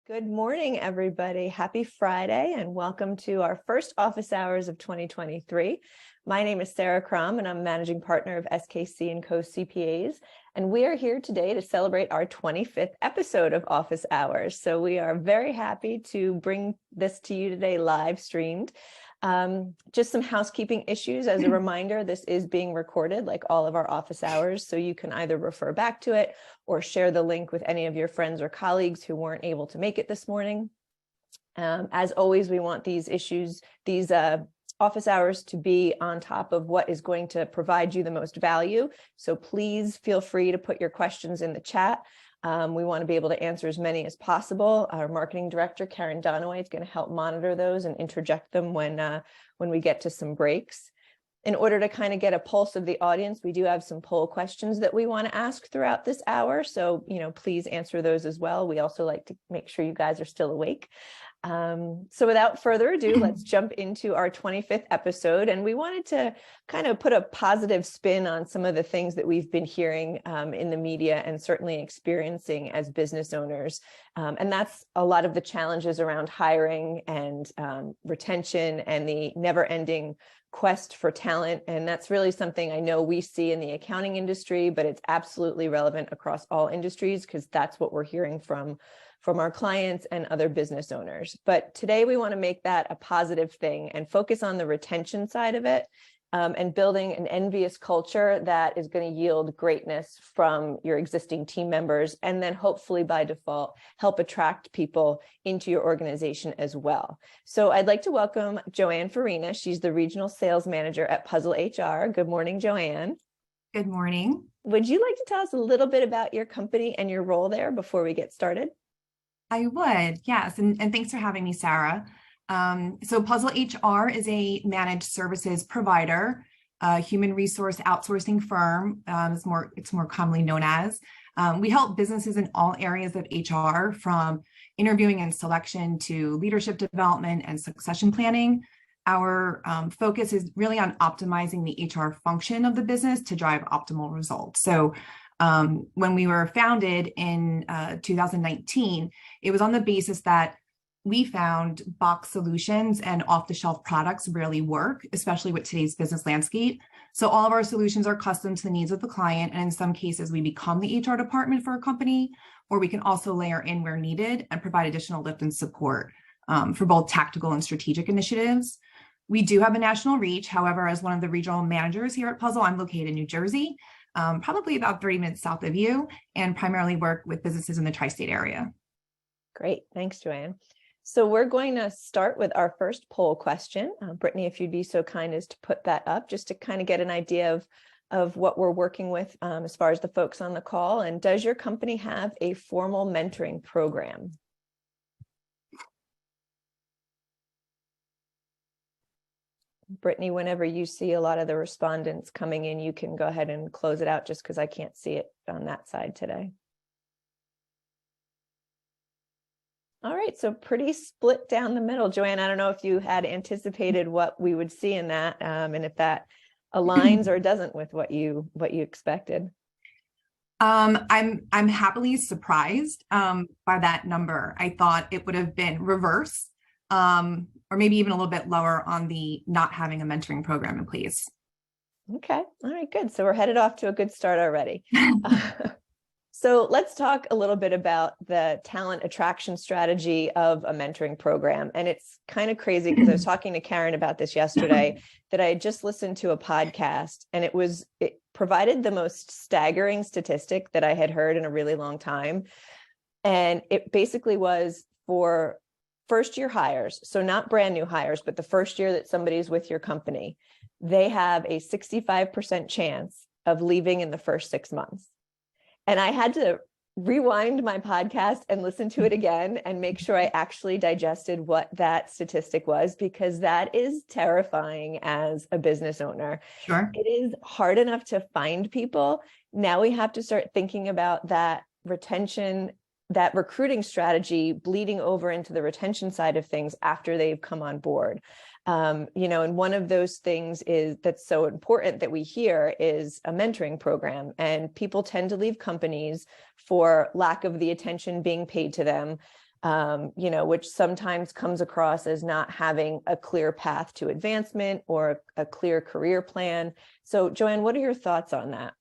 Good morning, everybody. Happy Friday and welcome to our first office hours of 2023. My name is Sarah Krom and I'm managing partner of SKC & Co CPAs. And we are here today to celebrate our 25th episode of Office Hours. So we are very happy to bring this to you today live streamed. Just some housekeeping issues. As a reminder, this is being recorded like all of our office hours, so you can either refer back to it or share the link with any of your friends or colleagues who weren't able to make it this morning. As always, we want these office hours to be on top of what is going to provide you the most value. So please feel free to put your questions in the chat. We want to be able to answer as many as possible. Our marketing director, Karen Donaway, is going to help monitor those and interject them when we get to some breaks. In order to kind of get a pulse of the audience, we do have some poll questions that we want to ask throughout this hour. So, please answer those as well. We also like to make sure you guys are still awake. So without further ado, let's jump into our 25th episode. And we wanted to kind of put a positive spin on some of the things that we've been hearing in the media and certainly experiencing as business owners. And that's a lot of the challenges around hiring and retention and the never-ending quest for talent. And that's really something I know we see in the accounting industry, but it's absolutely relevant across all industries because that's what we're hearing from our clients and other business owners. But today we want to make that a positive thing and focus on the retention side of it and building an envious culture that is going to yield greatness from your existing team members and then hopefully by default help attract people into your organization as well. So I'd like to welcome Joanne Farina. She's the regional sales manager at PuzzleHR. Good morning, Joanne. Good morning. Would you like to tell us a little bit about your company and your role there before we get started? I would, yes. And thanks for having me, Sarah. So PuzzleHR is a managed services provider, a human resource outsourcing firm. It's more commonly known as. We help businesses in all areas of HR, from interviewing and selection to leadership development and succession planning. Our focus is really on optimizing the HR function of the business to drive optimal results. So when we were founded in 2019, it was on the basis that we found box solutions and off-the-shelf products rarely work, especially with today's business landscape. So all of our solutions are custom to the needs of the client. And in some cases, we become the HR department for a company, or we can also layer in where needed and provide additional lift and support for both tactical and strategic initiatives. We do have a national reach. However, as one of the regional managers here at Puzzle, I'm located in New Jersey, probably about 30 minutes south of you, and primarily work with businesses in the tri-state area. Great. Thanks, Joanne. So we're going to start with our first poll question. Brittany, if you'd be so kind as to put that up, just to kind of get an idea of what we're working with as far as the folks on the call. And does your company have a formal mentoring program? Brittany, whenever you see a lot of the respondents coming in, you can go ahead and close it out just because I can't see it on that side today. All right, so pretty split down the middle. Joanne, I don't know if you had anticipated what we would see in that and if that aligns or doesn't with what you expected. I'm happily surprised by that number. I thought it would have been reverse. Or maybe even a little bit lower on the not having a mentoring program in place. Okay. All right, good. So we're headed off to a good start already. So let's talk a little bit about the talent attraction strategy of a mentoring program. And it's kind of crazy because I was talking to Karen about this yesterday, that I had just listened to a podcast and it provided the most staggering statistic that I had heard in a really long time. And it basically was for first-year hires, so not brand new hires, but the first year that somebody's with your company, they have a 65% chance of leaving in the first 6 months. And I had to rewind my podcast and listen to it again and make sure I actually digested what that statistic was, because that is terrifying as a business owner. Sure. It is hard enough to find people. Now we have to start thinking about that retention, that recruiting strategy bleeding over into the retention side of things after they've come on board. And one of those things that's so important that we hear is a mentoring program, and people tend to leave companies for lack of the attention being paid to them. which sometimes comes across as not having a clear path to advancement or a clear career plan. So Joanne, what are your thoughts on that?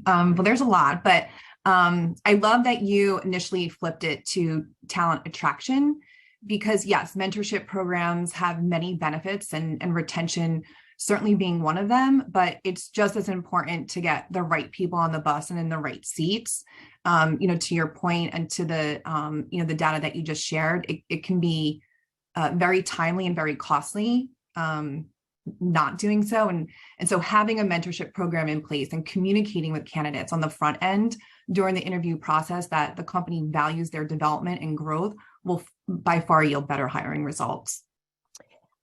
Well, there's a lot, but I love that you initially flipped it to talent attraction, because yes, mentorship programs have many benefits, and retention certainly being one of them, but it's just as important to get the right people on the bus and in the right seats. To your point and to the, the data that you just shared, it can be very timely and very costly not doing so. And so having a mentorship program in place and communicating with candidates on the front end during the interview process that the company values their development and growth will by far yield better hiring results.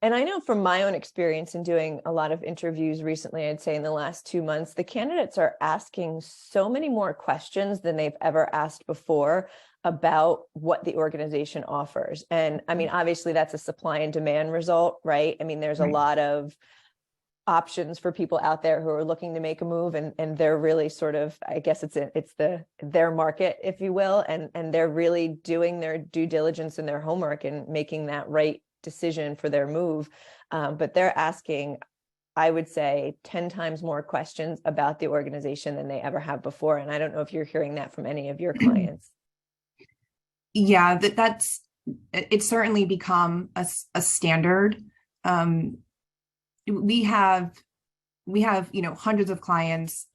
And I know from my own experience in doing a lot of interviews recently, I'd say in the last 2 months, the candidates are asking so many more questions than they've ever asked before about what the organization offers. And I mean, obviously that's a supply and demand result, right? I mean, there's a lot of options for people out there who are looking to make a move, and they're really sort of, I guess it's their market, if you will, and they're really doing their due diligence and their homework and making that right decision for their move. But they're asking, I would say, 10 times more questions about the organization than they ever have before. And I don't know if you're hearing that from any of your clients. Yeah, it's certainly become a standard. We have hundreds of clients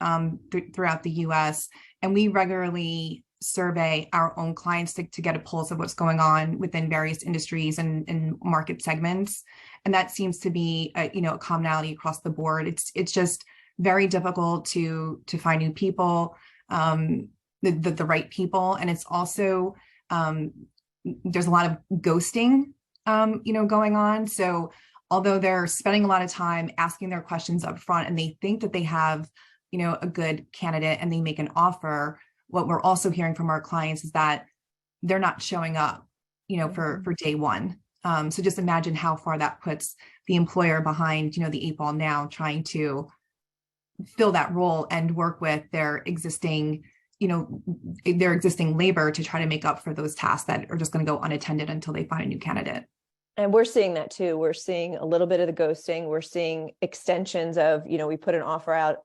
throughout the US, and we regularly survey our own clients to get a pulse of what's going on within various industries and market segments. And that seems to be a commonality across the board. It's just very difficult to find new people, the right people. And it's also, there's a lot of ghosting, going on. So although they're spending a lot of time asking their questions up front and they think that they have, a good candidate and they make an offer, what we're also hearing from our clients is that they're not showing up, for day one. So just imagine how far that puts the employer behind, the 8 ball now, trying to fill that role and work with their existing labor to try to make up for those tasks that are just going to go unattended until they find a new candidate. And we're seeing that too. We're seeing a little bit of the ghosting. We're seeing extensions of, we put an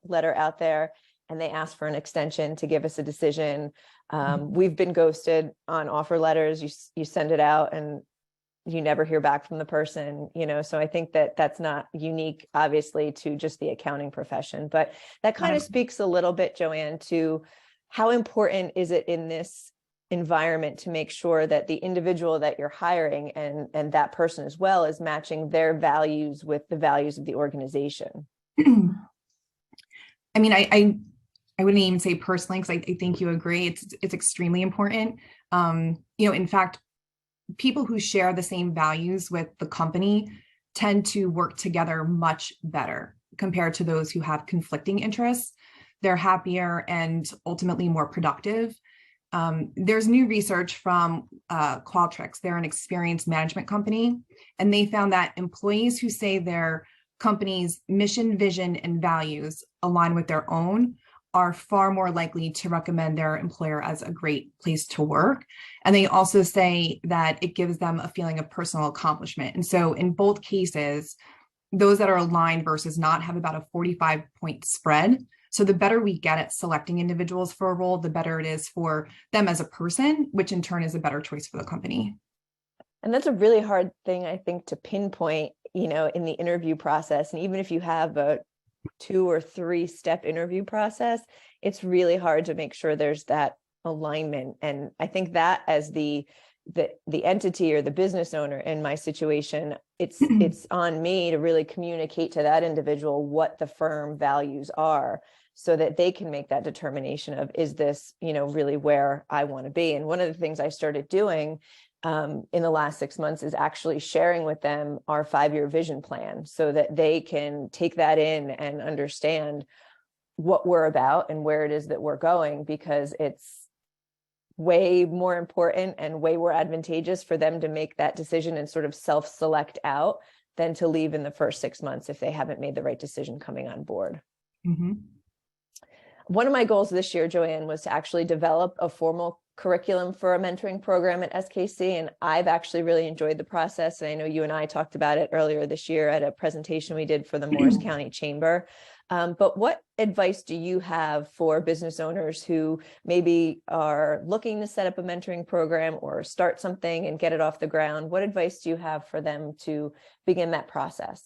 letter out there and they ask for an extension to give us a decision. We've been ghosted on offer letters. You send it out and you never hear back from the person, so I think that that's not unique, obviously, to just the accounting profession, but that kind of speaks a little bit, Joanne, to how important is it in this environment to make sure that the individual that you're hiring and that person as well is matching their values with the values of the organization. I mean, I wouldn't even say personally, because I think you agree, it's extremely important. In fact, people who share the same values with the company tend to work together much better compared to those who have conflicting interests. They're happier and ultimately more productive. There's new research from Qualtrics. They're an experience management company, and they found that employees who say their company's mission, vision, and values align with their own are far more likely to recommend their employer as a great place to work. And they also say that it gives them a feeling of personal accomplishment. And so in both cases, those that are aligned versus not have about a 45-point spread. So the better we get at selecting individuals for a role, the better it is for them as a person, which in turn is a better choice for the company. And that's a really hard thing, I think, to pinpoint, in the interview process. And even if you have a 2 or 3 step interview process, it's really hard to make sure there's that alignment. And I think that as the entity or the business owner in my situation, it's on me to really communicate to that individual what the firm values are, so that they can make that determination of, is this, really where I want to be? And one of the things I started doing in the last 6 months is actually sharing with them our 5-year vision plan, so that they can take that in and understand what we're about and where it is that we're going, because it's way more important and way more advantageous for them to make that decision and sort of self-select out than to leave in the first 6 months if they haven't made the right decision coming on board. Mm-hmm. One of my goals this year, Joanne, was to actually develop a formal curriculum for a mentoring program at SKC, and I've actually really enjoyed the process. And I know you and I talked about it earlier this year at a presentation we did for the Morris County Chamber. But what advice do you have for business owners who maybe are looking to set up a mentoring program or start something and get it off the ground? What advice do you have for them to begin that process?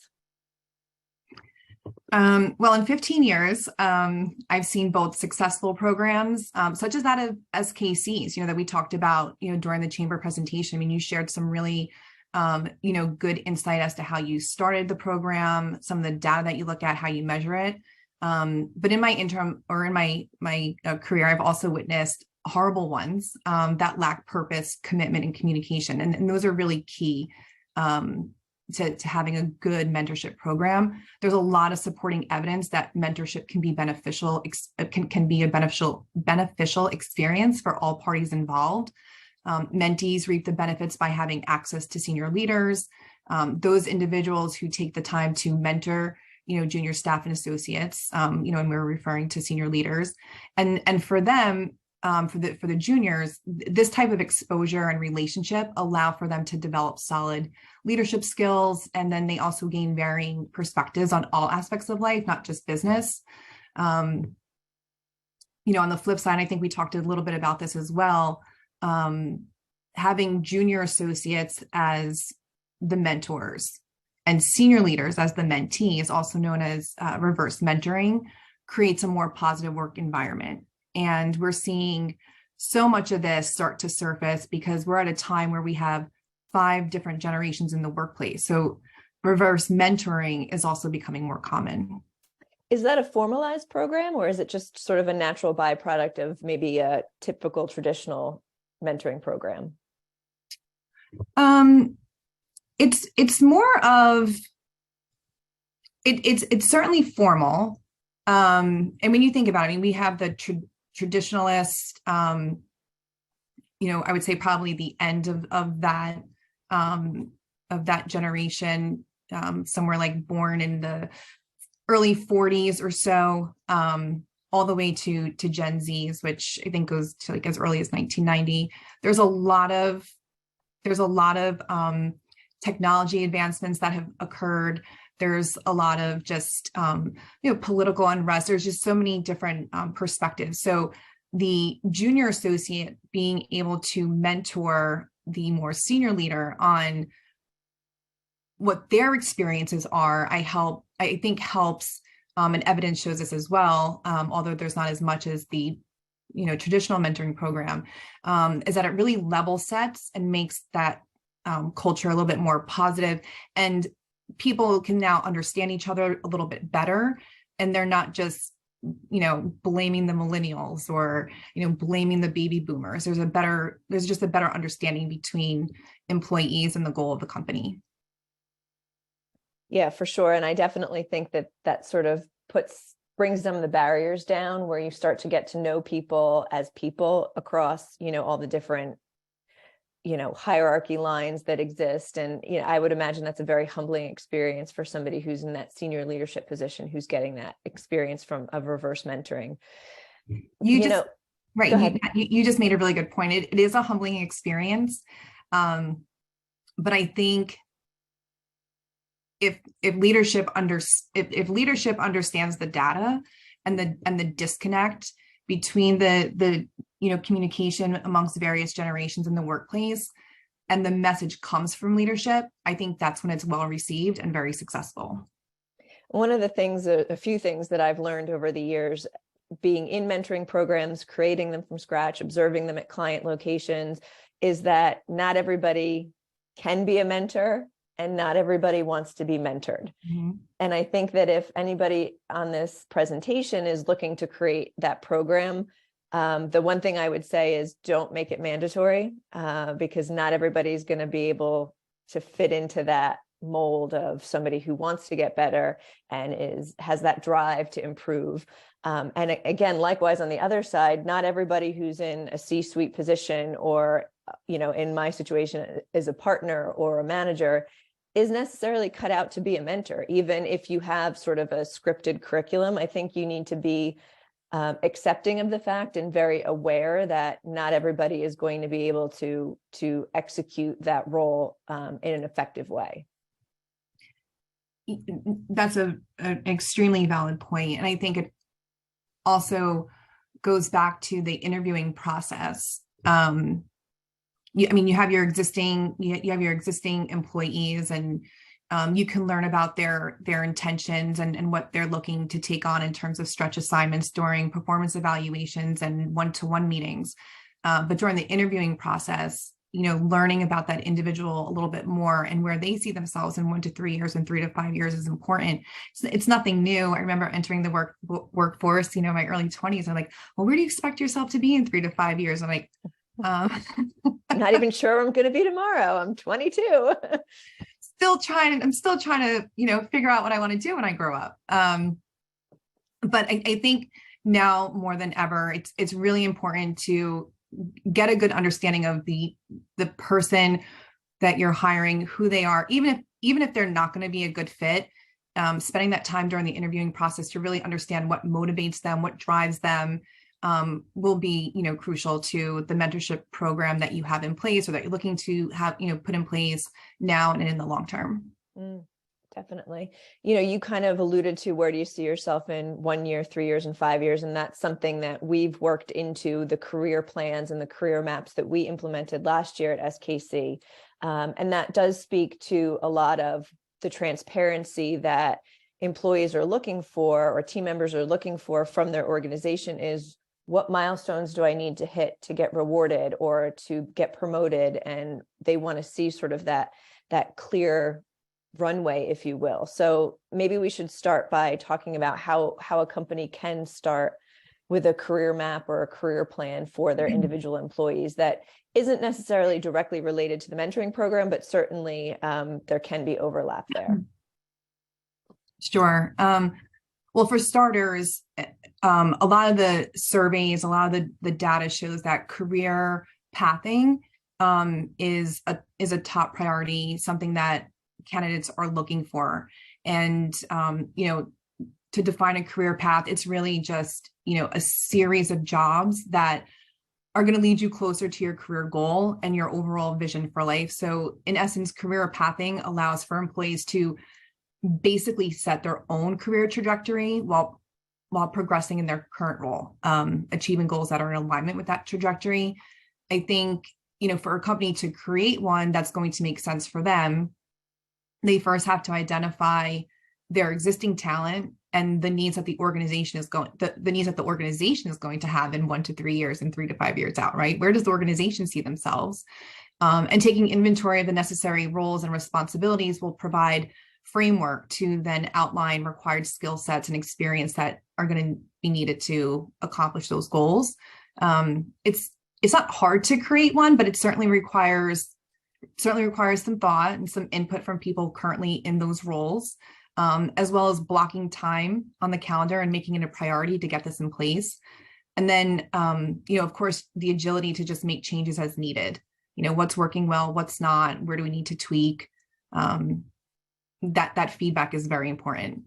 Well, in 15 years, I've seen both successful programs, such as that of SKCs, that we talked about, during the chamber presentation. I mean, you shared some really, good insight as to how you started the program, some of the data that you look at, how you measure it. But in my interim or in my career, I've also witnessed horrible ones that lack purpose, commitment, and communication. And those are really key to having a good mentorship program. There's a lot of supporting evidence that mentorship can be beneficial, can be a beneficial experience for all parties involved. Mentees reap the benefits by having access to senior leaders, those individuals who take the time to mentor, junior staff and associates, and we're referring to senior leaders, and for them, for the juniors, this type of exposure and relationship allow for them to develop solid leadership skills, and then they also gain varying perspectives on all aspects of life, not just business. On the flip side, I think we talked a little bit about this as well. Having junior associates as the mentors and senior leaders as the mentees, also known as reverse mentoring, creates a more positive work environment. And we're seeing so much of this start to surface because we're at a time where we have 5 different generations in the workplace. So reverse mentoring is also becoming more common. Is that a formalized program, or is it just sort of a natural byproduct of maybe a typical traditional mentoring program? It's more of it's certainly formal. And when you think about it, I mean, we have the traditionalist, I would say probably the end of that generation, somewhere like born in the early 40s or so, all the way to Gen Zs, which I think goes to like as early as 1990. There's a lot of technology advancements that have occurred. There's a lot of just, political unrest. There's just so many different perspectives. So the junior associate being able to mentor the more senior leader on what their experiences are, I think helps, and evidence shows this as well, although there's not as much as the, traditional mentoring program, is that it really level sets and makes that culture a little bit more positive, and people can now understand each other a little bit better, and they're not just blaming the millennials or blaming the baby boomers. There's just a better understanding between employees and the goal of the company. Yeah, for sure. And I definitely think that sort of brings some of the barriers down, where you start to get to know people as people across all the different hierarchy lines that exist. And, I would imagine that's a very humbling experience for somebody who's in that senior leadership position, who's getting that experience of reverse mentoring. Right. You just made a really good point. It is a humbling experience. But I think if leadership understands the data and the disconnect between the communication amongst various generations in the workplace, and the message comes from leadership, I think that's when it's well received and very successful. One of the things, a few things that I've learned over the years, being in mentoring programs, creating them from scratch, observing them at client locations, is that not everybody can be a mentor and not everybody wants to be mentored. Mm-hmm. And I think that if anybody on this presentation is looking to create that program, the one thing I would say is don't make it mandatory, because not everybody's going to be able to fit into that mold of somebody who wants to get better and has that drive to improve. And again, likewise, on the other side, not everybody who's in a C-suite position or, in my situation is a partner or a manager is necessarily cut out to be a mentor. Even if you have sort of a scripted curriculum, I think you need to be accepting of the fact and very aware that not everybody is going to be able to execute that role in an effective way. That's an extremely valid point. And I think it also goes back to the interviewing process. You have your existing employees, and you can learn about their intentions and what they're looking to take on in terms of stretch assignments during performance evaluations and one-to-one meetings. But during the interviewing process, learning about that individual a little bit more and where they see themselves in 1 to 3 years and 3 to 5 years is important. It's nothing new. I remember entering the workforce, my early 20s. I'm like, well, where do you expect yourself to be in 3 to 5 years? I'm like, I'm not even sure where I'm going to be tomorrow. I'm 22. I'm still trying to, figure out what I want to do when I grow up. But I think now more than ever, it's really important to get a good understanding of the person that you're hiring, who they are, even if they're not going to be a good fit. Spending that time during the interviewing process to really understand what motivates them, what drives them, will be, crucial to the mentorship program that you have in place or that you're looking to have, put in place now and in the long term. Definitely. You kind of alluded to where do you see yourself in 1 year, 3 years, and 5 years. And that's something that we've worked into the career plans and the career maps that we implemented last year at SKC. And that does speak to a lot of the transparency that employees are looking for or team members are looking for from their organization is what milestones do I need to hit to get rewarded or to get promoted? And they want to see sort of that clear runway, if you will. So maybe we should start by talking about how a company can start with a career map or a career plan for their individual employees that isn't necessarily directly related to the mentoring program, but certainly there can be overlap there. Sure. Well, for starters, a lot of the surveys, a lot of the data shows that career pathing is a top priority, something that candidates are looking for. And, to define a career path, it's really just, a series of jobs that are going to lead you closer to your career goal and your overall vision for life. So in essence, career pathing allows for employees to basically set their own career trajectory while progressing in their current role, achieving goals that are in alignment with that trajectory. I think, for a company to create one that's going to make sense for them, they first have to identify their existing talent and the needs that the organization is going to have in 1 to 3 years and 3 to 5 years out, right? Where does the organization see themselves? And taking inventory of the necessary roles and responsibilities will provide framework to then outline required skill sets and experience that are going to be needed to accomplish those goals. It's not hard to create one, but it certainly requires some thought and some input from people currently in those roles, as well as blocking time on the calendar and making it a priority to get this in place. And then, of course, the agility to just make changes as needed. What's working well, what's not, where do we need to tweak? That feedback is very important.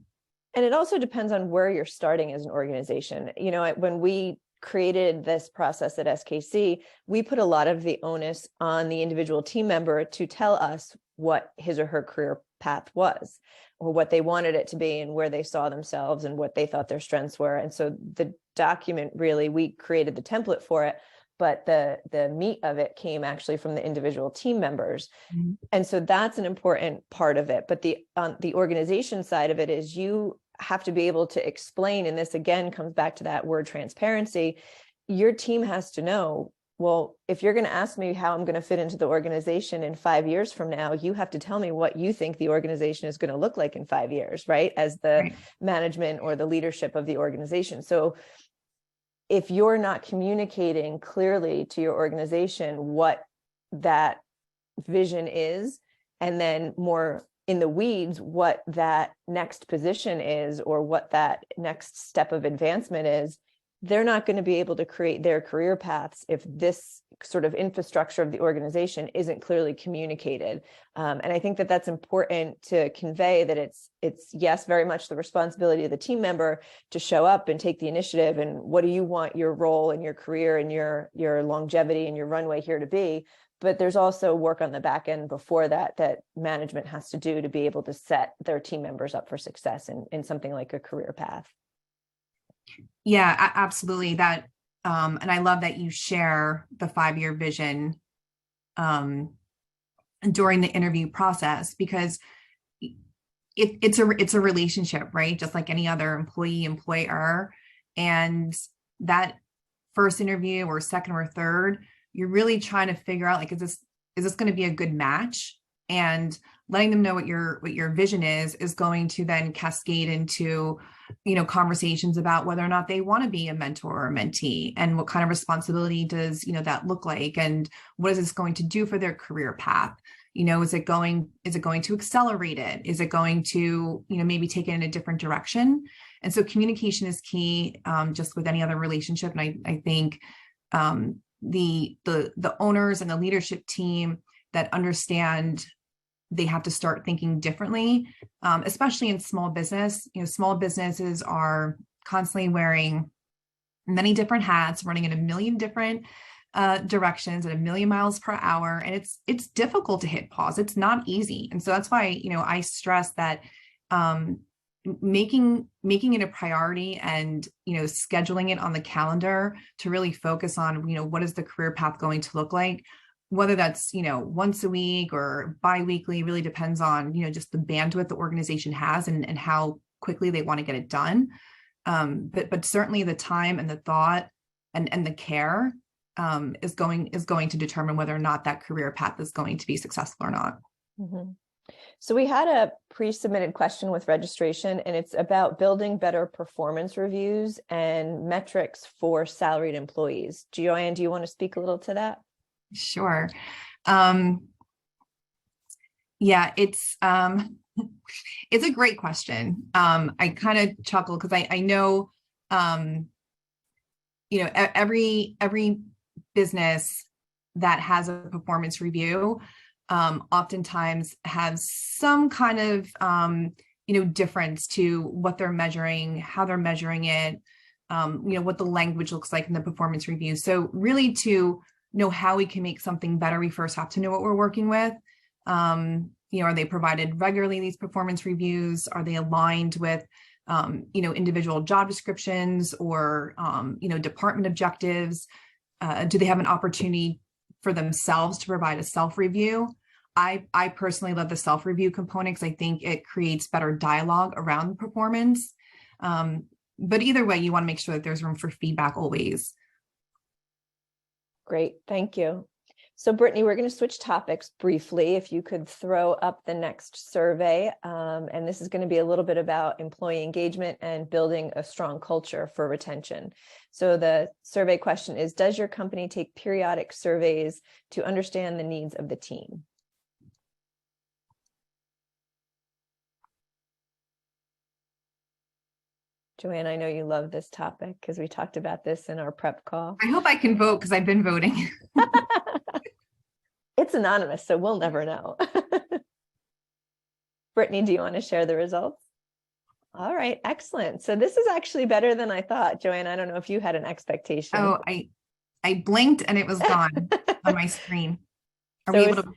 And it also depends on where you're starting as an organization. When we created this process at SKC, we put a lot of the onus on the individual team member to tell us what his or her career path was, or what they wanted it to be, and where they saw themselves and what they thought their strengths were. And so the document, really, we created the template for it, but the meat of it came actually from the individual team members. Mm-hmm. And so that's an important part of it. But the organization side of it is you have to be able to explain, and this again comes back to that word transparency. Your team has to know, well, if you're going to ask me how I'm going to fit into the organization in 5 years from now, you have to tell me what you think the organization is going to look like in 5 years, right? As the management or the leadership of the organization. So if you're not communicating clearly to your organization what that vision is, and then more in the weeds, what that next position is, or what that next step of advancement is, they're not going to be able to create their career paths if this sort of infrastructure of the organization isn't clearly communicated. And I think that that's important to convey, that it's yes, very much the responsibility of the team member to show up and take the initiative. And what do you want your role and your career and your longevity and your runway here to be? But there's also work on the back end before that management has to do to be able to set their team members up for success in something like a career path. Yeah, absolutely. That, and I love that you share the 5-year vision during the interview process, because it's a relationship, right? Just like any other employee employer. And that first interview or second or third, you're really trying to figure out, like, is this going to be a good match? And letting them know what your vision is going to then cascade into, conversations about whether or not they want to be a mentor or a mentee, and what kind of responsibility does, that look like, and what is this going to do for their career path? Is it going to accelerate it? Is it going to, maybe take it in a different direction? And so communication is key, just with any other relationship. And I think the owners and the leadership team that understand they have to start thinking differently, especially in small business. Small businesses are constantly wearing many different hats, running in a million different directions at 1,000,000 miles per hour. And it's difficult to hit pause. It's not easy. And so that's why, I stress that making it a priority and, scheduling it on the calendar to really focus on, what is the career path going to look like? Whether that's, once a week or bi-weekly, really depends on, just the bandwidth the organization has and how quickly they want to get it done. But certainly the time and the thought and the care is going to determine whether or not that career path is going to be successful or not. Mm-hmm. So we had a pre-submitted question with registration, and it's about building better performance reviews and metrics for salaried employees. Joanne, do you want to speak a little to that? Sure. Yeah, it's a great question. I kind of chuckle because I know, every business that has a performance review oftentimes has some kind of, difference to what they're measuring, how they're measuring it, what the language looks like in the performance review. So really, to know how we can make something better, we first have to know what we're working with. Are they provided regularly, these performance reviews? Are they aligned with, individual job descriptions or, department objectives? Do they have an opportunity for themselves to provide a self-review? I personally love the self-review component because I think it creates better dialogue around performance. But either way, you want to make sure that there's room for feedback always. Great, thank you. So Brittany, we're going to switch topics briefly. If you could throw up the next survey, and this is going to be a little bit about employee engagement and building a strong culture for retention. So the survey question is, does your company take periodic surveys to understand the needs of the team? Joanne, I know you love this topic because we talked about this in our prep call. I hope I can vote because I've been voting. It's anonymous, so we'll never know. Brittany, do you want to share the results? All right, excellent. So this is actually better than I thought. Joanne, I don't know if you had an expectation. Oh, I blinked and it was gone on my screen. Are we able to?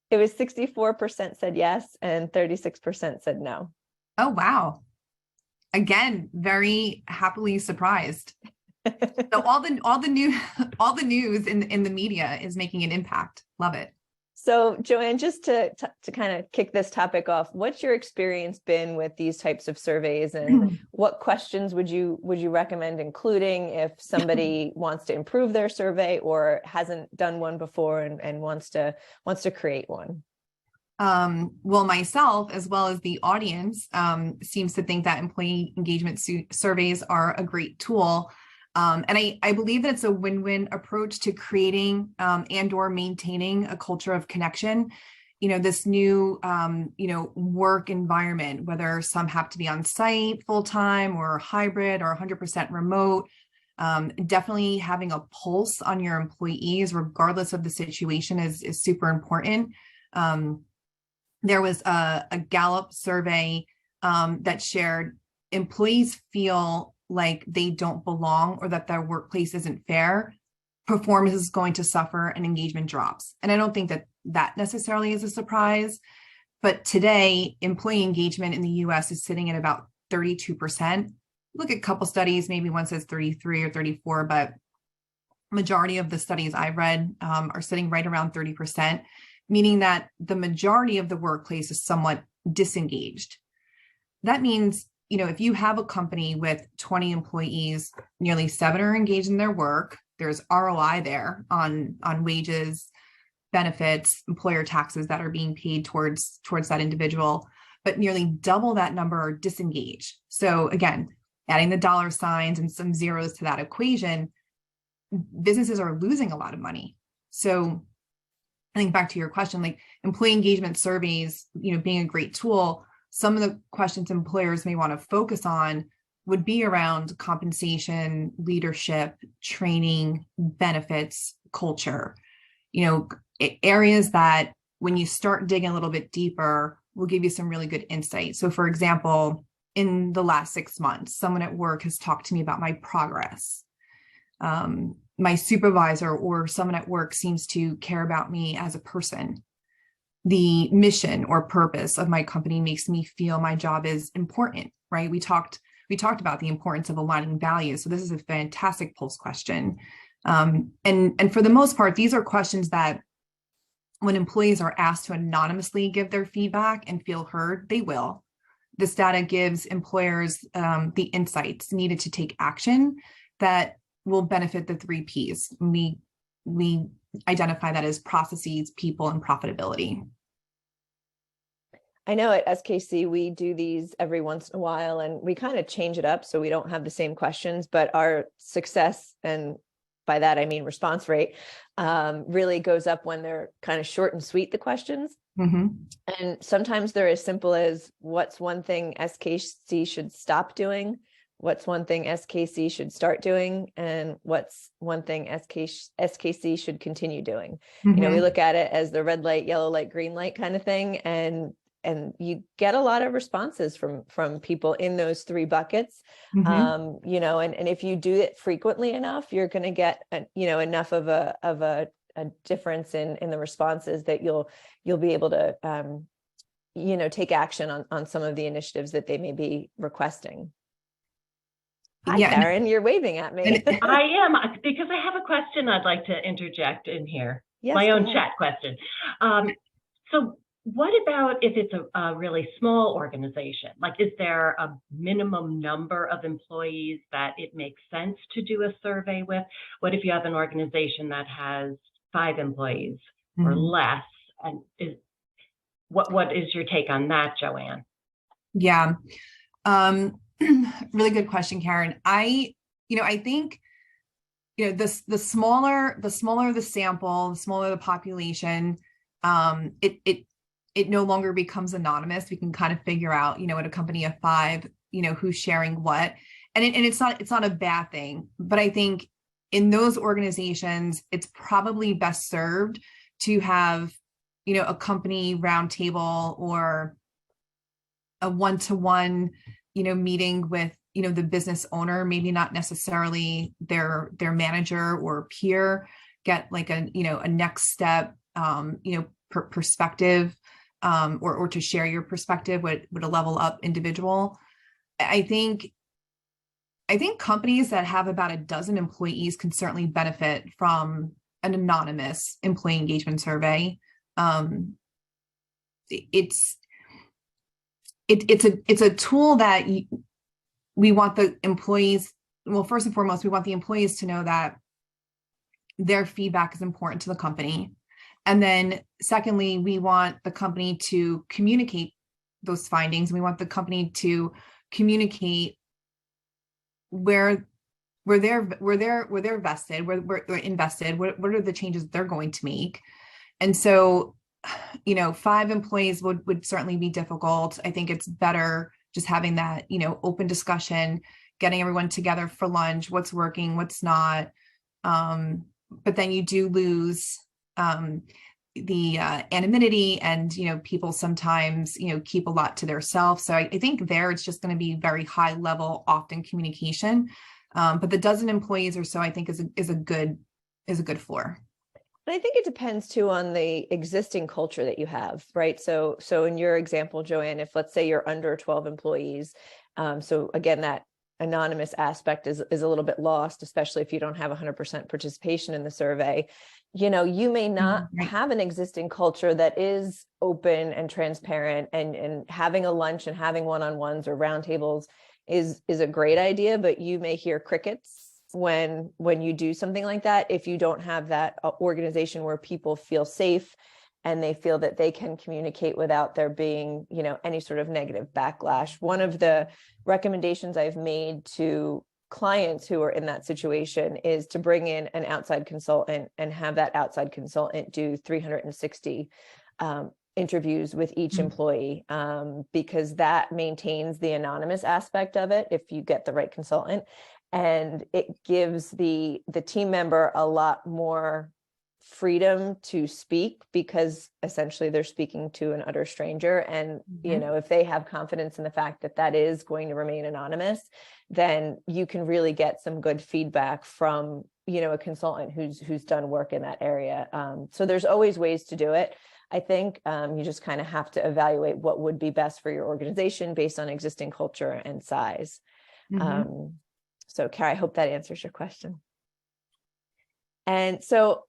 It was 64% said yes and 36% said no. Oh, wow. Again, very happily surprised. So all the news in the media is making an impact. Love it. So Joanne, just to kind of kick this topic off, what's your experience been with these types of surveys, and what questions would you recommend including if somebody wants to improve their survey or hasn't done one before and wants to create one? Well, myself, as well as the audience, seems to think that employee engagement surveys are a great tool. And I believe that it's a win-win approach to creating and or maintaining a culture of connection. This new, work environment, whether some have to be on site full-time or hybrid or 100% remote. Definitely having a pulse on your employees, regardless of the situation, is super important. There was a Gallup survey that shared employees feel like they don't belong or that their workplace isn't fair, performance is going to suffer and engagement drops. And I don't think that necessarily is a surprise. But today, employee engagement in the US is sitting at about 32%. Look at a couple studies, maybe one says 33 or 34, but majority of the studies I've read are sitting right around 30%, meaning that the majority of the workplace is somewhat disengaged. That means, if you have a company with 20 employees, nearly 7 are engaged in their work. There's ROI there on wages, benefits, employer taxes that are being paid towards that individual, but nearly double that number are disengaged. So again, adding the dollar signs and some zeros to that equation, businesses are losing a lot of money. So I think back to your question, like employee engagement surveys, being a great tool, some of the questions employers may want to focus on would be around compensation, leadership, training, benefits, culture, areas that when you start digging a little bit deeper, will give you some really good insight. So for example, in the last 6 months, someone at work has talked to me about my progress. My supervisor or someone at work seems to care about me as a person. The mission or purpose of my company makes me feel my job is important, right? We talked about the importance of aligning values. So this is a fantastic pulse question. And for the most part, these are questions that when employees are asked to anonymously give their feedback and feel heard, they will. This data gives employers the insights needed to take action that will benefit the 3 Ps. We identify that as processes, people, and profitability. I know at SKC, we do these every once in a while, and we kind of change it up so we don't have the same questions, but our success, and by that I mean response rate, really goes up when they're kind of short and sweet, the questions. Mm-hmm. And sometimes they're as simple as, what's one thing SKC should stop doing? What's one thing SKC should start doing? And what's one thing SKC should continue doing? Mm-hmm. We look at it as the red light, yellow light, green light kind of thing. And you get a lot of responses from people in those 3 buckets. Mm-hmm. And if you do it frequently enough, you're going to get, enough of a difference in the responses that you'll be able to, take action on some of the initiatives that they may be requesting. Hi, Karen, you're waving at me. I am, because I have a question I'd like to interject in here. Yes, my own chat question. So what about if it's a really small organization? Like, is there a minimum number of employees that it makes sense to do a survey with? What if you have an organization that has 5 employees or less? And what is your take on that, Joanne? Yeah. Really good question, Karen. I think, the smaller the sample, the smaller the population, it no longer becomes anonymous. We can kind of figure out, at a company of 5, who's sharing what, and it's not a bad thing. But I think in those organizations, it's probably best served to have, a company roundtable or a one-to-one, meeting with, the business owner, maybe not necessarily their manager or peer, get like a next step, perspective, or to share your perspective with a level up individual. I think companies that have about a dozen employees can certainly benefit from an anonymous employee engagement survey. It's a tool that we want the employees, well, first and foremost, we want the employees to know that their feedback is important to the company. And then secondly, we want the company to communicate those findings. We want the company to communicate where they're vested, where they're invested, what are the changes they're going to make. And so, 5 employees would certainly be difficult. I think it's better just having that, open discussion, getting everyone together for lunch, what's working, what's not. But then you do lose the anonymity, and people sometimes keep a lot to themselves. So I think there it's just going to be very high level, often communication. But the dozen employees or so, I think is a good floor. And I think it depends too on the existing culture that you have, right? So in your example, Joanne, if let's say you're under 12 employees, so again, that anonymous aspect is a little bit lost, especially if you don't have 100% participation in the survey. You may not have an existing culture that is open and transparent, and having a lunch and having one-on-ones or roundtables is a great idea, but you may hear crickets when you do something like that, if you don't have that organization where people feel safe and they feel that they can communicate without there being, any sort of negative backlash. One of the recommendations I've made to clients who are in that situation is to bring in an outside consultant and have that outside consultant do 360 interviews with each employee, because that maintains the anonymous aspect of it if you get the right consultant. And it gives the team member a lot more freedom to speak, because essentially they're speaking to an utter stranger. And, if they have confidence in the fact that that is going to remain anonymous, then you can really get some good feedback from, a consultant who's done work in that area. So there's always ways to do it. I think you just kind of have to evaluate what would be best for your organization based on existing culture and size. So, Kara, I hope that answers your question. And so,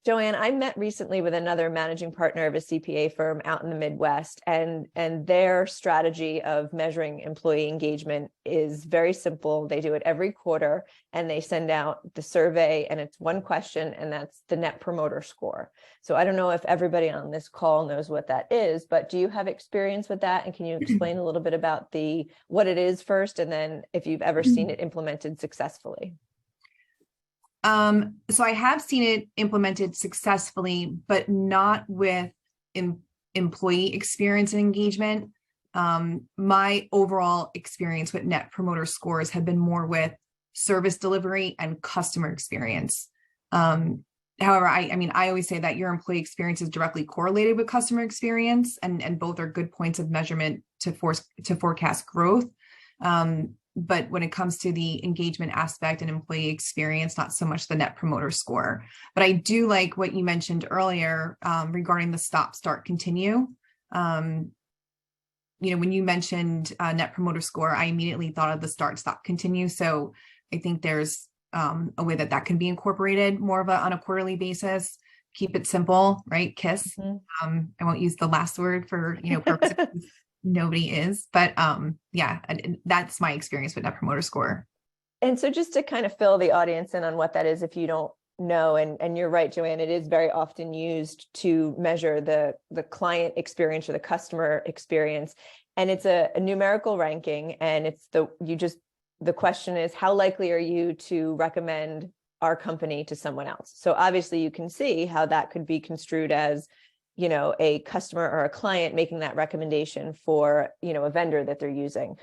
Joanne, I met recently with another managing partner of a CPA firm out in the Midwest, and their strategy of measuring employee engagement is very simple. They do it every quarter, and they send out the survey, and it's one question, and that's the Net Promoter Score. So I don't know if everybody on this call knows what that is, but do you have experience with that? And can you explain a little bit about what it is first, and then if you've ever seen it implemented successfully? So I have seen it implemented successfully, but not with employee experience and engagement. My overall experience with Net Promoter Scores have been more with service delivery and customer experience. However, I always say that your employee experience is directly correlated with customer experience, and both are good points of measurement to forecast growth. But when it comes to the engagement aspect and employee experience, not so much the Net Promoter Score. But I do like what you mentioned earlier regarding the stop, start, continue. When you mentioned Net Promoter Score, I immediately thought of the start, stop, continue. So I think there's a way that can be incorporated more on a quarterly basis. Keep it simple, right? KISS. I won't use the last word for purposes. Nobody is, but that's my experience with Net Promoter Score. And so just to kind of fill the audience in on what that is, if you don't know, and you're right, Joanne, it is very often used to measure the client experience or the customer experience. And it's a numerical ranking, and it's the question is, how likely are you to recommend our company to someone else? So obviously you can see how that could be construed as a customer or a client making that recommendation for, a vendor that they're using.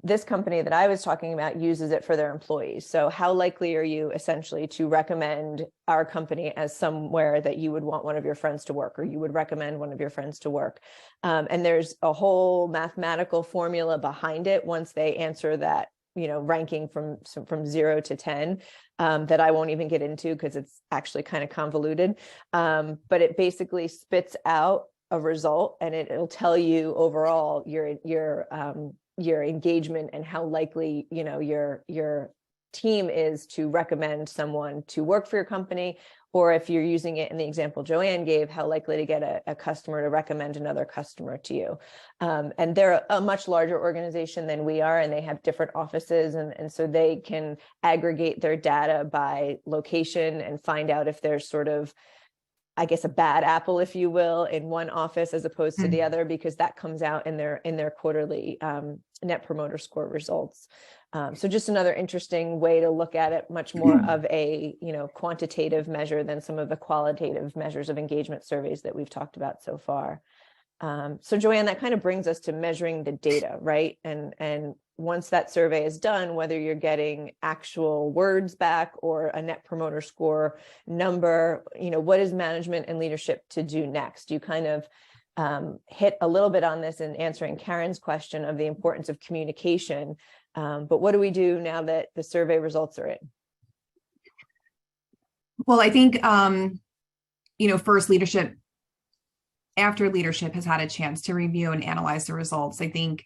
This company that I was talking about uses it for their employees. So how likely are you essentially to recommend our company as somewhere that you would want one of your friends to work, or you would recommend one of your friends to work? And there's a whole mathematical formula behind it once they answer that, ranking from 0 to 10. That I won't even get into because it's actually kind of convoluted. But it basically spits out a result, and it'll tell you overall your engagement and how likely your team is to recommend someone to work for your company, or if you're using it in the example Joanne gave, how likely to get a customer to recommend another customer to you. And they're a much larger organization than we are, and they have different offices. And so they can aggregate their data by location and find out if there's sort of, I guess, a bad apple, if you will, in one office as opposed to the other, because that comes out in their quarterly Net Promoter Score results. So just another interesting way to look at it, much more of a quantitative measure than some of the qualitative measures of engagement surveys that we've talked about so far. So Joanne, that kind of brings us to measuring the data, right? And once that survey is done, whether you're getting actual words back or a net promoter score number, what is management and leadership to do next? You kind of hit a little bit on this in answering Karen's question of the importance of communication. But what do we do now that the survey results are in? Well, I think, first leadership, after leadership has had a chance to review and analyze the results, I think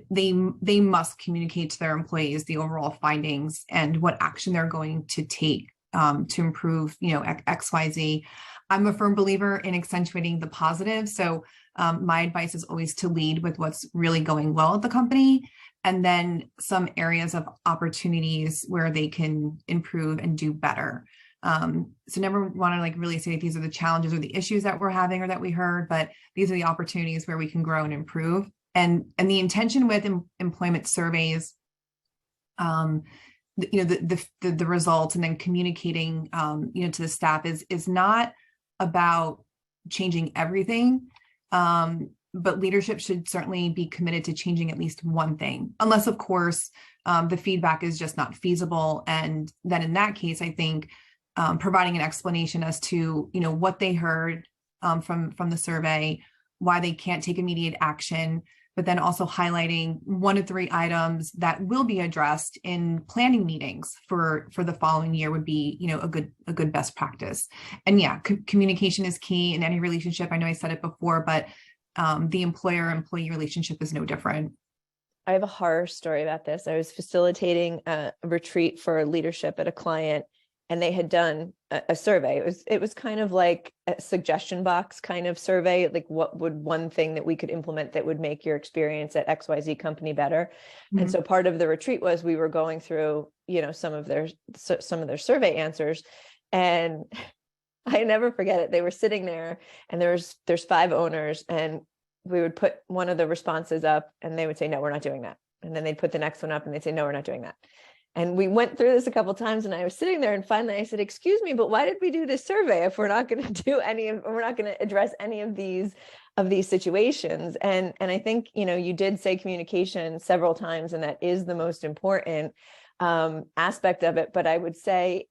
they must communicate to their employees the overall findings and what action they're going to take to improve, XYZ. I'm a firm believer in accentuating the positive. So my advice is always to lead with what's really going well at the company, and then some areas of opportunities where they can improve and do better. So never want to really say these are the challenges or the issues that we're having or that we heard, but these are the opportunities where we can grow and improve. And the intention with employment surveys, the results and then communicating, to the staff is not about changing everything. But leadership should certainly be committed to changing at least one thing, unless, of course, the feedback is just not feasible. And then in that case, I think providing an explanation as to, what they heard from the survey, why they can't take immediate action, but then also highlighting 1 to 3 items that will be addressed in planning meetings for the following year would be, a good best practice. And yeah, communication is key in any relationship. I know I said it before, but the employer-employee relationship is no different. I have a horror story about this. I was facilitating a retreat for leadership at a client, and they had done a survey. It was kind of like a suggestion box kind of survey, like what would one thing that we could implement that would make your experience at XYZ company better. Mm-hmm. And so part of the retreat was we were going through, some of their survey answers, and I never forget it. They were sitting there, and there's 5 owners, and we would put one of the responses up and they would say, no, we're not doing that. And then they'd put the next one up and they'd say, no, we're not doing that. And we went through this a couple of times, and I was sitting there, and finally I said, excuse me, but why did we do this survey if we're not going to we're not going to address any of these situations? And I think, you did say communication several times, and that is the most important aspect of it. But I would say,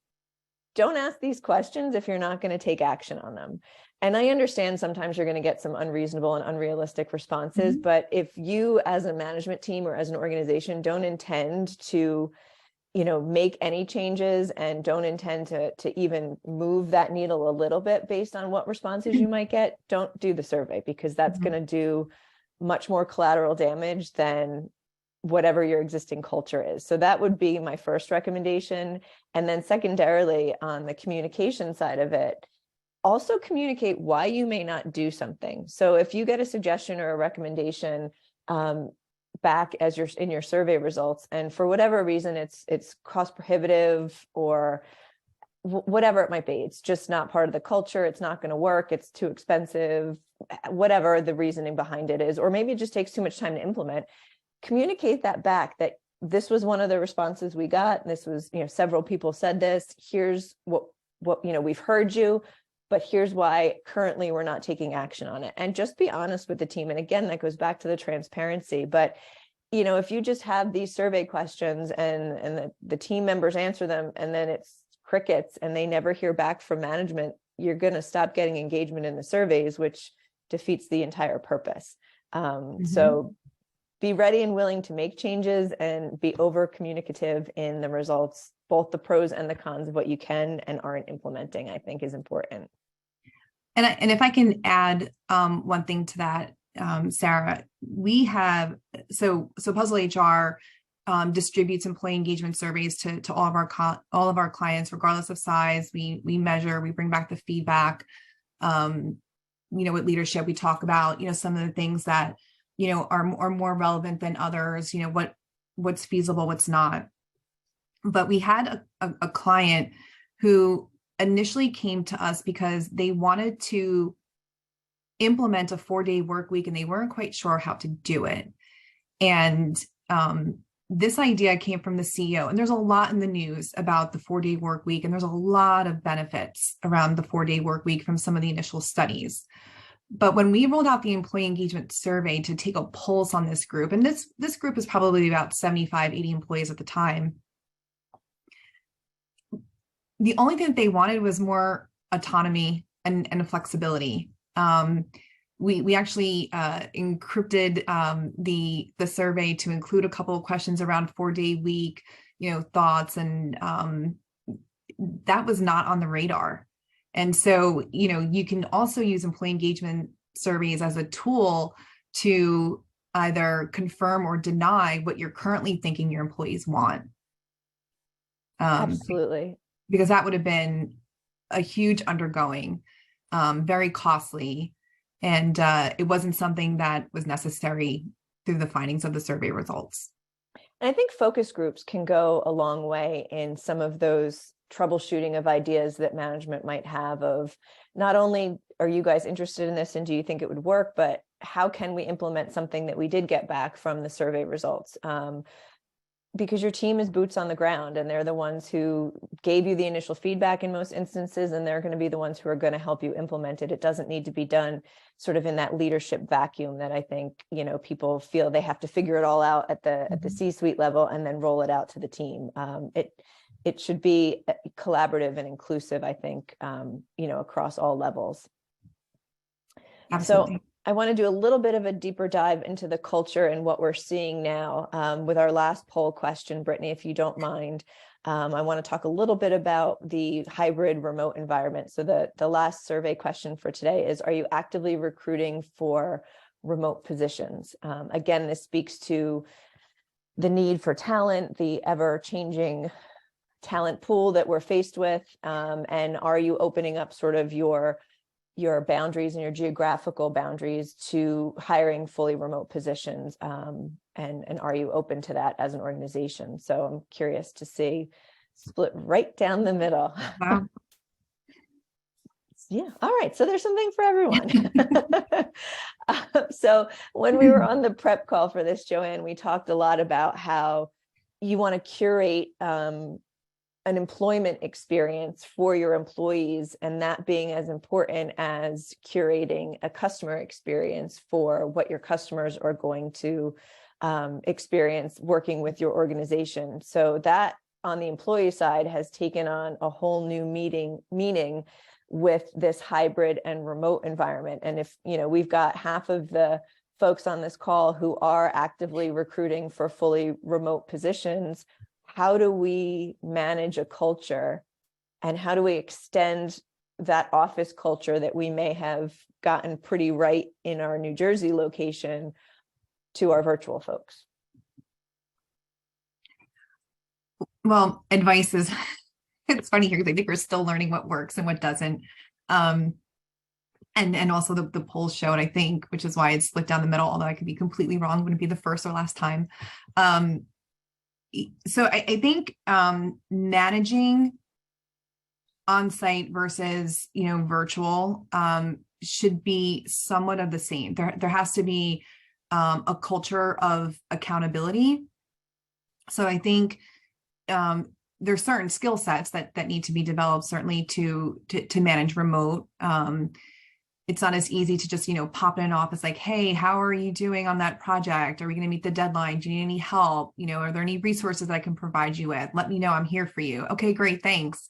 don't ask these questions if you're not going to take action on them. And I understand sometimes you're going to get some unreasonable and unrealistic responses, mm-hmm. but if you as a management team or as an organization don't intend to, make any changes and don't intend to even move that needle a little bit based on what responses you might get, don't do the survey, because that's mm-hmm. going to do much more collateral damage than whatever your existing culture is. So that would be my first recommendation. And then secondarily, on the communication side of it, also communicate why you may not do something. So if you get a suggestion or a recommendation back as in your survey results, and for whatever reason it's cost prohibitive or whatever it might be, it's just not part of the culture, it's not going to work, it's too expensive, whatever the reasoning behind it is, or maybe it just takes too much time to implement, communicate that back, that this was one of the responses we got. This was, several people said this. Here's what we've heard you, but here's why currently we're not taking action on it. And just be honest with the team. And again, that goes back to the transparency. But, if you just have these survey questions and the team members answer them, and then it's crickets and they never hear back from management, you're going to stop getting engagement in the surveys, which defeats the entire purpose. Mm-hmm. So be ready and willing to make changes and be over communicative in the results. Both the pros and the cons of what you can and aren't implementing, I think, is important. And if I can add one thing to that, Sarah, we have, so PuzzleHR distributes employee engagement surveys to all of our clients, regardless of size. We measure, we bring back the feedback. With leadership, we talk about, some of the things that, are more relevant than others, what's feasible, what's not. But we had a client who initially came to us because they wanted to implement a 4-day work week and they weren't quite sure how to do it. And this idea came from the CEO. And there's a lot in the news about the 4-day work week. And there's a lot of benefits around the 4-day work week from some of the initial studies. But when we rolled out the employee engagement survey to take a pulse on this group, and this group is probably about 75, 80 employees at the time, the only thing that they wanted was more autonomy and flexibility. We actually encrypted the survey to include a couple of questions around 4-day week, thoughts, and that was not on the radar. And so, you can also use employee engagement surveys as a tool to either confirm or deny what you're currently thinking your employees want. Absolutely. Because that would have been a huge undergoing, very costly, and it wasn't something that was necessary through the findings of the survey results. And I think focus groups can go a long way in some of those troubleshooting of ideas that management might have of not only are you guys interested in this and do you think it would work, but how can we implement something that we did get back from the survey results? Because your team is boots on the ground and they're the ones who gave you the initial feedback in most instances, and they're going to be the ones who are going to help you implement it. It doesn't need to be done sort of in that leadership vacuum that I think, people feel they have to figure it all out at the C-suite level and then roll it out to the team. It should be collaborative and inclusive, I think, across all levels. Absolutely. So I want to do a little bit of a deeper dive into the culture and what we're seeing now with our last poll question. Brittany, if you don't mind, I want to talk a little bit about the hybrid remote environment. So the last survey question for today is, are you actively recruiting for remote positions? Again, this speaks to the need for talent, the ever-changing talent pool that we're faced with, and are you opening up sort of your boundaries and your geographical boundaries to hiring fully remote positions, and are you open to that as an organization? So I'm curious to see, split right down the middle. Wow. Yeah. All right. So there's something for everyone. So when we were on the prep call for this, Joanne, we talked a lot about how you want to curate an employment experience for your employees, and that being as important as curating a customer experience for what your customers are going to experience working with your organization. So that on the employee side has taken on a whole new meaning with this hybrid and remote environment. And if, we've got half of the folks on this call who are actively recruiting for fully remote positions, how do we manage a culture and how do we extend that office culture that we may have gotten pretty right in our New Jersey location to our virtual folks? Well, advice is, it's funny here because I think we're still learning what works and what doesn't. And also the polls showed, I think, which is why it's split down the middle, although I could be completely wrong, wouldn't be the first or last time. So I think managing on-site versus, virtual should be somewhat of the same. There has to be a culture of accountability. So I think there's certain skill sets that need to be developed, certainly to manage remote. It's not as easy to just, pop in an office like, hey, how are you doing on that project? Are we going to meet the deadline? Do you need any help? Are there any resources that I can provide you with? Let me know, I'm here for you. Okay, great, thanks.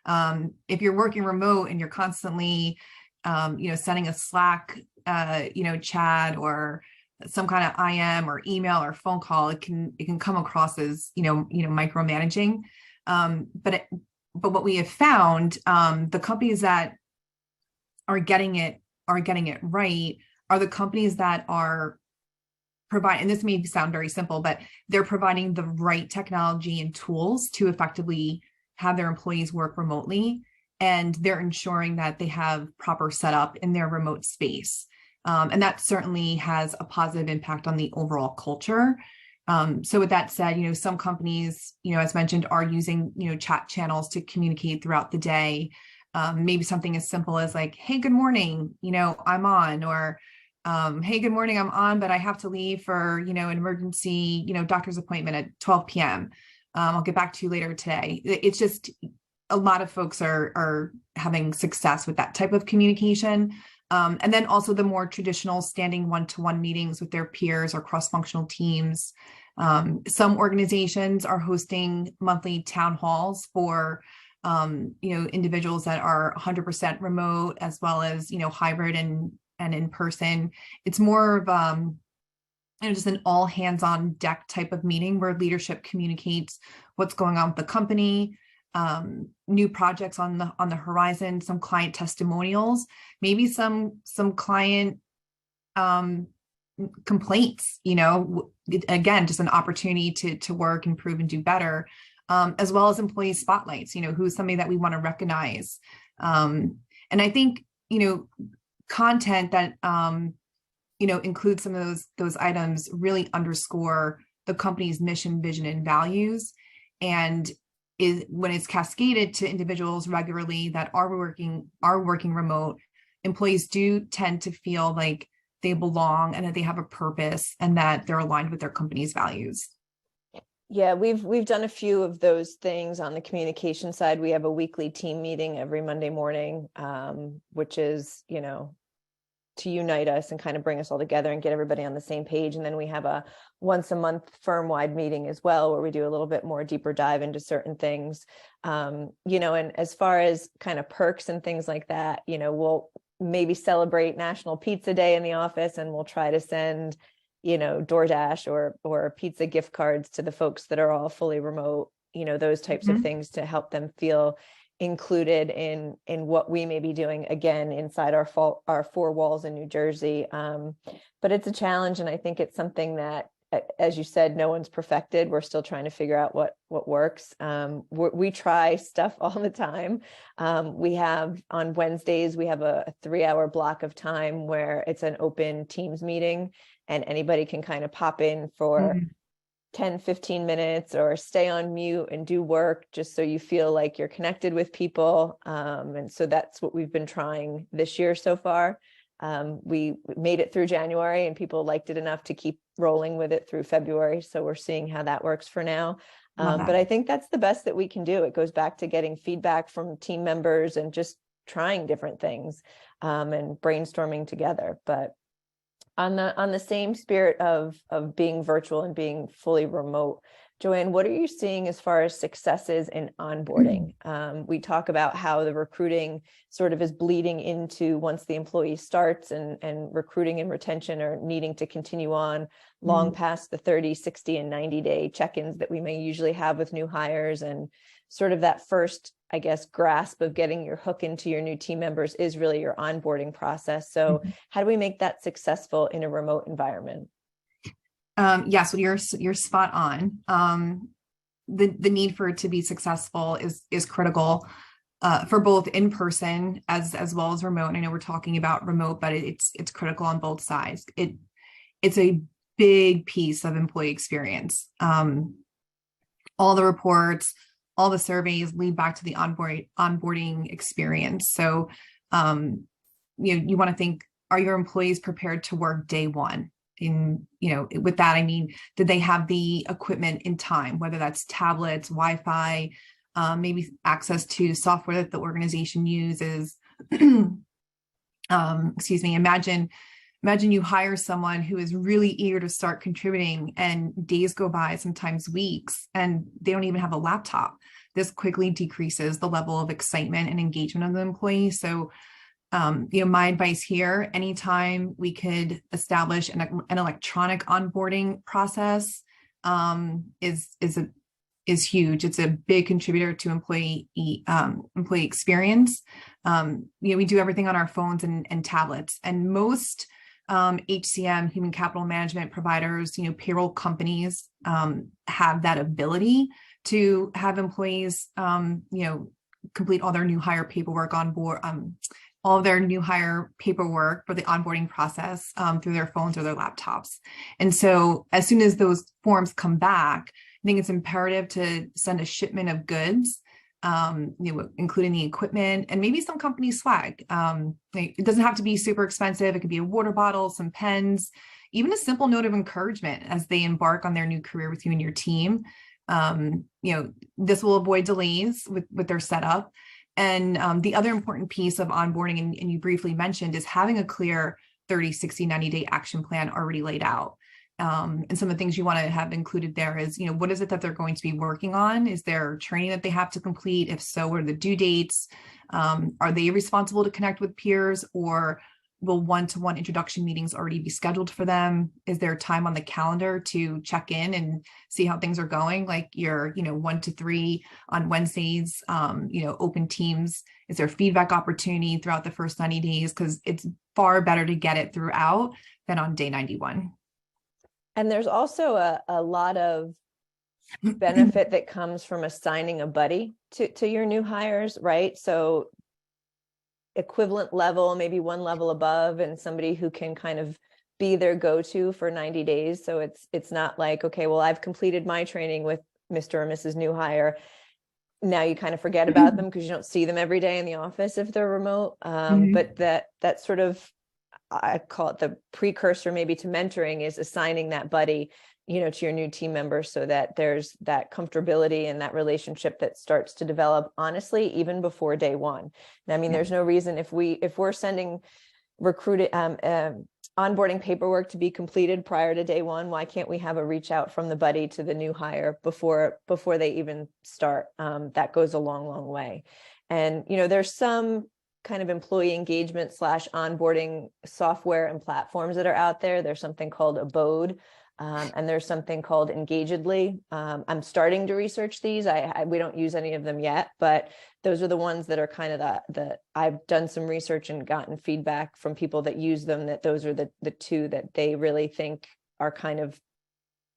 If you're working remote and you're constantly, sending a Slack, chat or some kind of IM or email or phone call, it can come across as, micromanaging. But what we have found, the companies that are getting it right are the companies that are providing, and this may sound very simple, but they're providing the right technology and tools to effectively have their employees work remotely, and they're ensuring that they have proper setup in their remote space. And that certainly has a positive impact on the overall culture. So with that said, some companies, as mentioned, are using, chat channels to communicate throughout the day. Maybe something as simple as like, hey, good morning, I'm on, or hey, good morning, I'm on, but I have to leave for, an emergency, doctor's appointment at 12 p.m. I'll get back to you later today. It's just a lot of folks are having success with that type of communication. And then also the more traditional standing one-to-one meetings with their peers or cross-functional teams. Some organizations are hosting monthly town halls for individuals that are 100% remote, as well as, hybrid and in person. It's more of just an all hands on deck type of meeting where leadership communicates what's going on with the company, new projects on the horizon, some client testimonials, maybe some client complaints, again, just an opportunity to work, improve, and do better, as well as employee spotlights, who's somebody that we want to recognize. And I think, content that, includes some of those items really underscore the company's mission, vision, and values. And when it's cascaded to individuals regularly that are working remote, employees do tend to feel like they belong and that they have a purpose and that they're aligned with their company's values. Yeah, we've done a few of those things on the communication side. We have a weekly team meeting every Monday morning, which is, to unite us and kind of bring us all together and get everybody on the same page. And then we have a once a month firm-wide meeting as well, where we do a little bit more deeper dive into certain things. And as far as kind of perks and things like that, we'll maybe celebrate National Pizza Day in the office, and we'll try to send, DoorDash or pizza gift cards to the folks that are all fully remote, those types of things to help them feel included in what we may be doing, again, inside our four walls in New Jersey. But it's a challenge. And I think it's something that, as you said, no one's perfected. We're still trying to figure out what works. We try stuff all the time. We have on Wednesdays, we have a 3-hour block of time where it's an open Teams meeting, and anybody can kind of pop in for 10, 15 minutes or stay on mute and do work, just so you feel like you're connected with people. And so that's what we've been trying this year so far. We made it through January and people liked it enough to keep rolling with it through February. So we're seeing how that works for now. But I think that's the best that we can do. It goes back to getting feedback from team members and just trying different things and brainstorming together. But on the same spirit of being virtual and being fully remote, Joanne, what are you seeing as far as successes in onboarding? We talk about how the recruiting sort of is bleeding into once the employee starts, and recruiting and retention are needing to continue on long past the 30, 60, and 90-day check-ins that we may usually have with new hires. And sort of that first, I guess, grasp of getting your hook into your new team members is really your onboarding process. So how do we make that successful in a remote environment? Yes, well, you're spot on. The need for it to be successful is critical for both in person as well as remote. And I know we're talking about remote, but it's critical on both sides. It's a big piece of employee experience. All the reports, all the surveys lead back to the onboarding experience. So, you want to think, are your employees prepared to work day one? With that, I mean, did they have the equipment in time, whether that's tablets, Wi-Fi, maybe access to software that the organization uses? Excuse me. Imagine you hire someone who is really eager to start contributing, and days go by, sometimes weeks, and they don't even have a laptop. This quickly decreases the level of excitement and engagement of the employee. So, my advice here, anytime we could establish an electronic onboarding process, is huge. It's a big contributor to employee experience. We do everything on our phones and tablets, and most HCM, human capital management providers, payroll companies, have that ability to have employees, complete all their new hire paperwork on board, all of their new hire paperwork for the onboarding process through their phones or their laptops. And so as soon as those forms come back, I think it's imperative to send a shipment of goods, including the equipment and maybe some company swag. It doesn't have to be super expensive. It could be a water bottle, some pens, even a simple note of encouragement as they embark on their new career with you and your team. This will avoid delays with their setup. And the other important piece of onboarding, and you briefly mentioned, is having a clear 30, 60, 90-day action plan already laid out. And some of the things you want to have included there is, what is it that they're going to be working on? Is there training that they have to complete? If so, what are the due dates? Are they responsible to connect with peers, or will one-to-one introduction meetings already be scheduled for them? Is there time on the calendar to check in and see how things are going? Like your, 1 to 3 on Wednesdays, open teams. Is there feedback opportunity throughout the first 90 days? Because it's far better to get it throughout than on day 91. And there's also a lot of benefit that comes from assigning a buddy to your new hires, right? So equivalent level, maybe one level above, and somebody who can kind of be their go-to for 90 days. So it's not like, okay, well, I've completed my training with Mr. or Mrs. New Hire. Now you kind of forget about them because you don't see them every day in the office if they're remote. But that sort of, I call it the precursor maybe to mentoring, is assigning that buddy, to your new team members, so that there's that comfortability and that relationship that starts to develop, honestly, even before day one. I mean, there's no reason if we're sending onboarding paperwork to be completed prior to day one, why can't we have a reach out from the buddy to the new hire before they even start? That goes a long, long way. And, there's some kind of employee engagement / onboarding software and platforms that are out there. There's something called Abode. And there's something called Engagedly. I'm starting to research these. We don't use any of them yet, but those are the ones that are kind of the I've done some research and gotten feedback from people that use them, that those are the two that they really think are kind of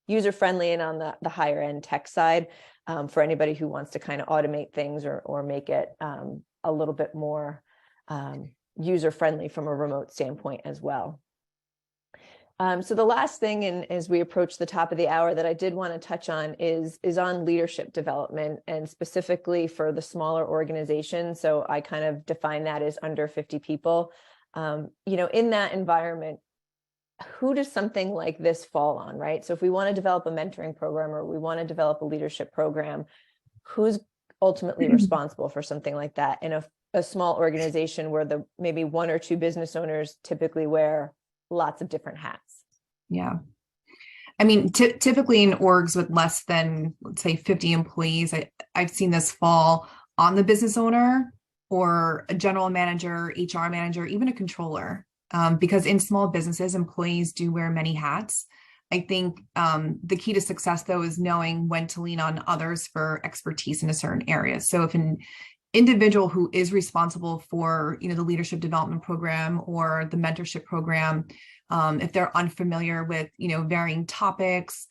user friendly and on the higher end tech side, for anybody who wants to kind of automate things or make it a little bit more user friendly from a remote standpoint as well. So the last thing, and as we approach the top of the hour, that I did want to touch on is on leadership development, and specifically for the smaller organization. So I kind of define that as under 50 people. In that environment, who does something like this fall on, right? So if we want to develop a mentoring program, or we want to develop a leadership program, who's ultimately responsible for something like that in a small organization where the maybe 1 or 2 business owners typically wear lots of different hats? Yeah. I mean, typically in orgs with less than, let's say, 50 employees, I've seen this fall on the business owner or a general manager, HR manager, even a controller, because in small businesses, employees do wear many hats. I think the key to success, though, is knowing when to lean on others for expertise in a certain area. So if an individual who is responsible for, the leadership development program or the mentorship program, if they're unfamiliar with, varying topics,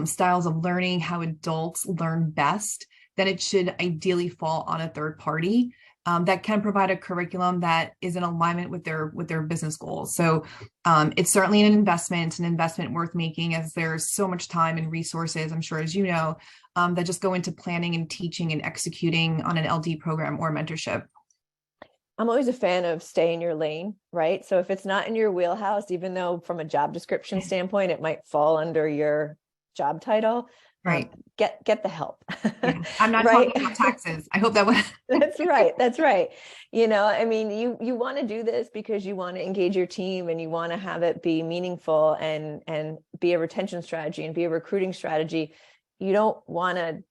styles of learning, how adults learn best, then it should ideally fall on a third party that can provide a curriculum that is in alignment with their business goals. So it's certainly an investment worth making, as there's so much time and resources, I'm sure, as you know, that just go into planning and teaching and executing on an LD program or mentorship. I'm always a fan of stay in your lane, right? So if it's not in your wheelhouse, even though from a job description standpoint, it might fall under your job title, right? Get the help. Yeah. I'm not right? talking about taxes. I hope that was. That's right. That's right. I mean, you want to do this because you want to engage your team, and you want to have it be meaningful and be a retention strategy and be a recruiting strategy. You don't want to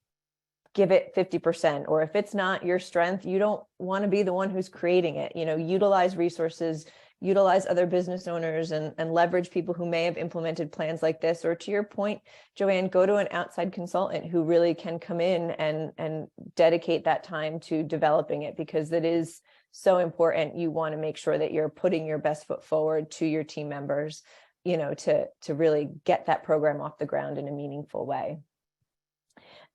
give it 50%, or if it's not your strength, you don't want to be the one who's creating it. Utilize resources, utilize other business owners, and leverage people who may have implemented plans like this. Or to your point, Joanne, go to an outside consultant who really can come in and dedicate that time to developing it, because it is so important. You want to make sure that you're putting your best foot forward to your team members, to really get that program off the ground in a meaningful way.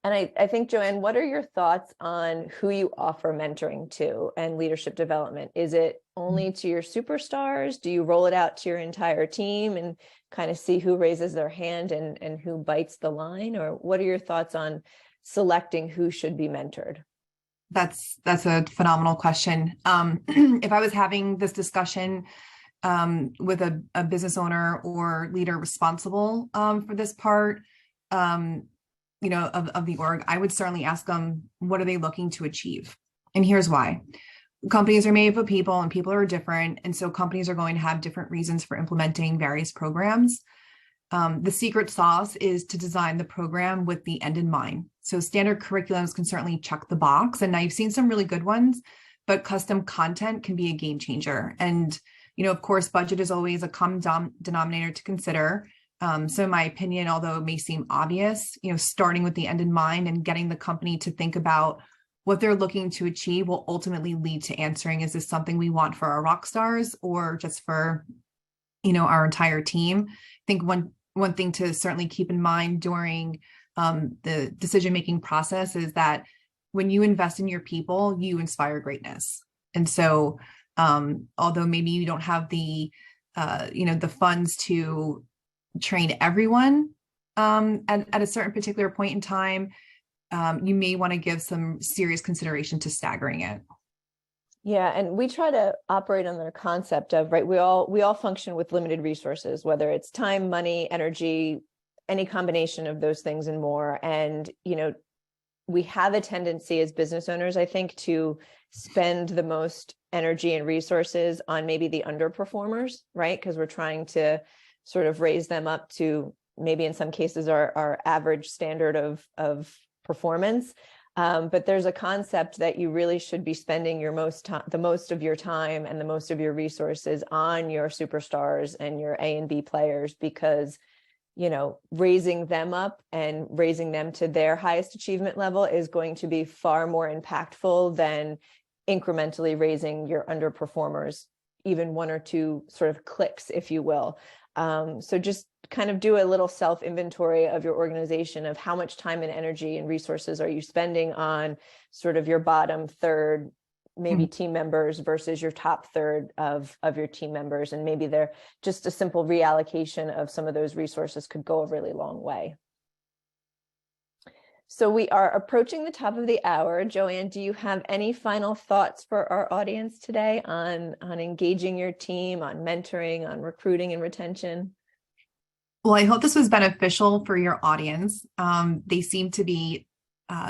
And I think, Joanne, what are your thoughts on who you offer mentoring to and leadership development? Is it only to your superstars? Do you roll it out to your entire team and kind of see who raises their hand and who bites the line? Or what are your thoughts on selecting who should be mentored? That's a phenomenal question. If I was having this discussion with a business owner or leader responsible for this part, of the org, I would certainly ask them, what are they looking to achieve? And here's why. Companies are made up of people and people are different. And so companies are going to have different reasons for implementing various programs. The secret sauce is to design the program with the end in mind. So standard curriculums can certainly check the box. And I've seen some really good ones, but custom content can be a game changer. And, of course, budget is always a common denominator to consider. So in my opinion, although it may seem obvious, starting with the end in mind and getting the company to think about what they're looking to achieve will ultimately lead to answering, is this something we want for our rock stars or just for, our entire team? I think one thing to certainly keep in mind during the decision-making process is that when you invest in your people, you inspire greatness. And so although maybe you don't have the funds to train everyone at a certain particular point in time, you may want to give some serious consideration to staggering it. Yeah, and we try to operate on the concept of, right, we all function with limited resources, whether it's time, money, energy, any combination of those things and more. And, we have a tendency as business owners, I think, to spend the most energy and resources on maybe the underperformers, right? Because we're trying to sort of raise them up to maybe in some cases our average standard of performance. But there's a concept that you really should be spending the most of your time and the most of your resources on your superstars and your A and B players, because, raising them up and raising them to their highest achievement level is going to be far more impactful than incrementally raising your underperformers, even one or two sort of clicks, if you will. So just kind of do a little self-inventory of your organization of how much time and energy and resources are you spending on sort of your bottom third, maybe team members versus your top third of your team members. And maybe they're just a simple reallocation of some of those resources could go a really long way. So we are approaching the top of the hour. Joanne, do you have any final thoughts for our audience today on engaging your team, on mentoring, on recruiting and retention? Well, I hope this was beneficial for your audience. They seem to be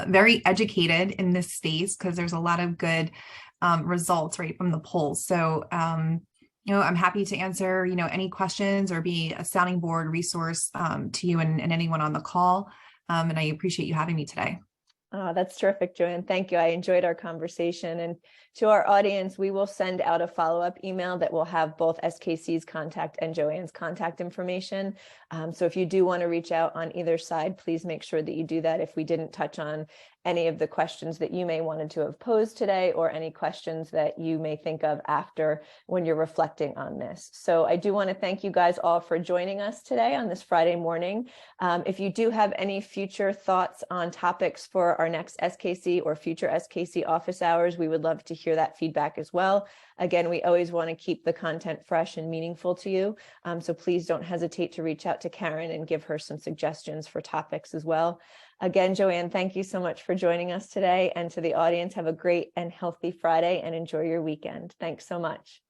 very educated in this space because there's a lot of good results right from the polls. So, I'm happy to answer, any questions or be a sounding board resource to you and anyone on the call. And I appreciate you having me today. Oh, that's terrific, Joanne. Thank you. I enjoyed our conversation. And to our audience, we will send out a follow-up email that will have both SKC's contact and Joanne's contact information. So if you do want to reach out on either side, please make sure that you do that if we didn't touch on any of the questions that you may wanted to have posed today, or any questions that you may think of after when you're reflecting on this. So I do want to thank you guys all for joining us today on this Friday morning. If you do have any future thoughts on topics for our next SKC or future SKC office hours, we would love to hear that feedback as well. Again, we always want to keep the content fresh and meaningful to you. So please don't hesitate to reach out to Karen and give her some suggestions for topics as well. Again, Joanne, thank you so much for joining us today. And to the audience, have a great and healthy Friday and enjoy your weekend. Thanks so much.